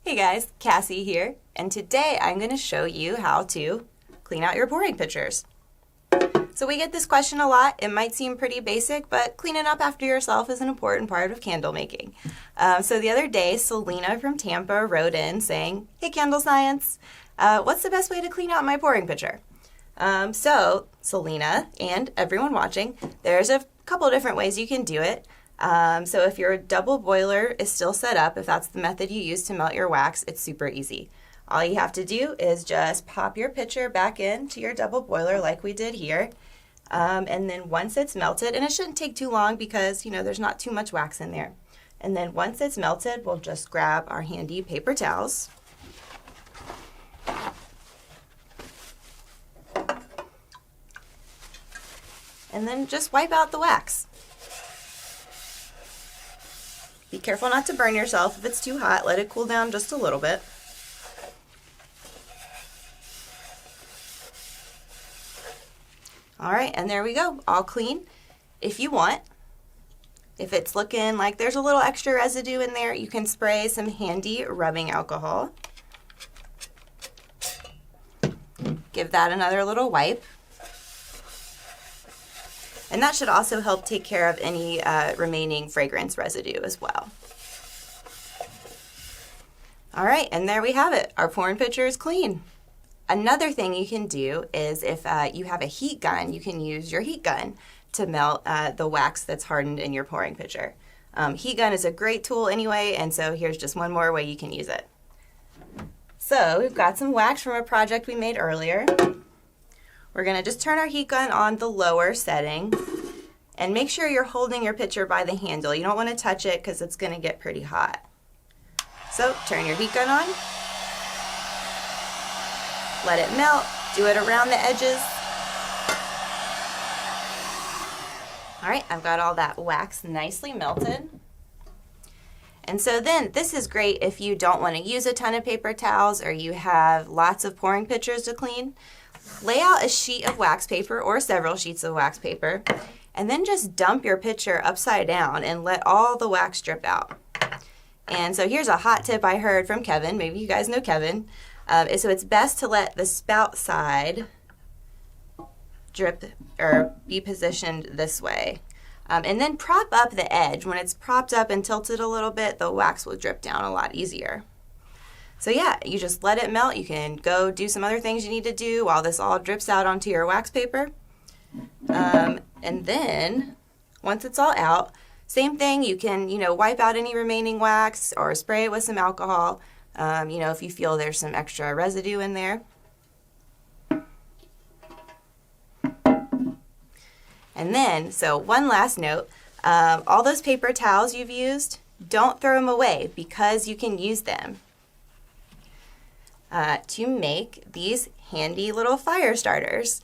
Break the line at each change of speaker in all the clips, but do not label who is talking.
Hey guys, Cassie here, and today I'm going to show you how to clean out your pouring pitchers. So we get this question a lot. It might seem pretty basic, but cleaning up after yourself is an important part of candle making. So the other day, Selena from Tampa wrote in saying, "Hey CandleScience, what's the best way to clean out my pouring pitcher?" So Selena and everyone watching, there's a couple different ways you can do it. So if your double boiler is still set up, if that's the method you use to melt your wax, it's super easy. All you have to do is just pop your pitcher back into your double boiler like we did here. And then once it's melted, and it shouldn't take too long because, there's not too much wax in there. And then once it's melted, we'll just grab our handy paper towels. And then just wipe out the wax. Be careful not to burn yourself. If it's too hot, let it cool down just a little bit. All right, and there we go, all clean. If you want, if it's looking like there's a little extra residue in there, you can spray some handy rubbing alcohol. Give that another little wipe. And that should also help take care of any remaining fragrance residue as well. All right, and there we have it. Our pouring pitcher is clean. Another thing you can do is if you have a heat gun, you can use your heat gun to melt the wax that's hardened in your pouring pitcher. Heat gun is a great tool anyway, and so here's just one more way you can use it. So we've got some wax from a project we made earlier. We're going to just turn our heat gun on the lower setting and make sure you're holding your pitcher by the handle. You don't want to touch it because it's going to get pretty hot. So turn your heat gun on, let it melt, do it around the edges. All right, I've got all that wax nicely melted. And so then this is great if you don't want to use a ton of paper towels or you have lots of pouring pitchers to clean. Lay out a sheet of wax paper or several sheets of wax paper and then just dump your pitcher upside down and let all the wax drip out. And so here's a hot tip I heard from Kevin, maybe you guys know Kevin, so it's best to let the spout side drip or be positioned this way. And then prop up the edge. When it's propped up and tilted a little bit, the wax will drip down a lot easier. So yeah, you just let it melt. You can go do some other things you need to do while this all drips out onto your wax paper. And then once it's all out, same thing, you can, wipe out any remaining wax or spray it with some alcohol, if you feel there's some extra residue in there. And then, so one last note, all those paper towels you've used, don't throw them away because you can use them to make these handy little fire starters.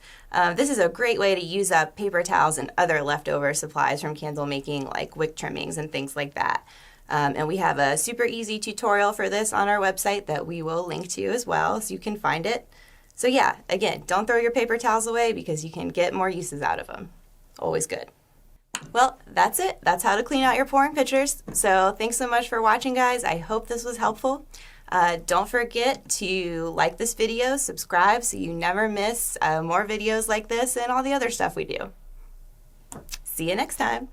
This is a great way to use up paper towels and other leftover supplies from candle making like wick trimmings and things like that. And we have a super easy tutorial for this on our website that we will link to as well so you can find it. So yeah, again, don't throw your paper towels away because you can get more uses out of them. Always good. Well, that's it. That's how to clean out your pouring pitchers. So thanks so much for watching, guys. I hope this was helpful. Don't forget to like this video, subscribe so you never miss more videos like this and all the other stuff we do. See you next time.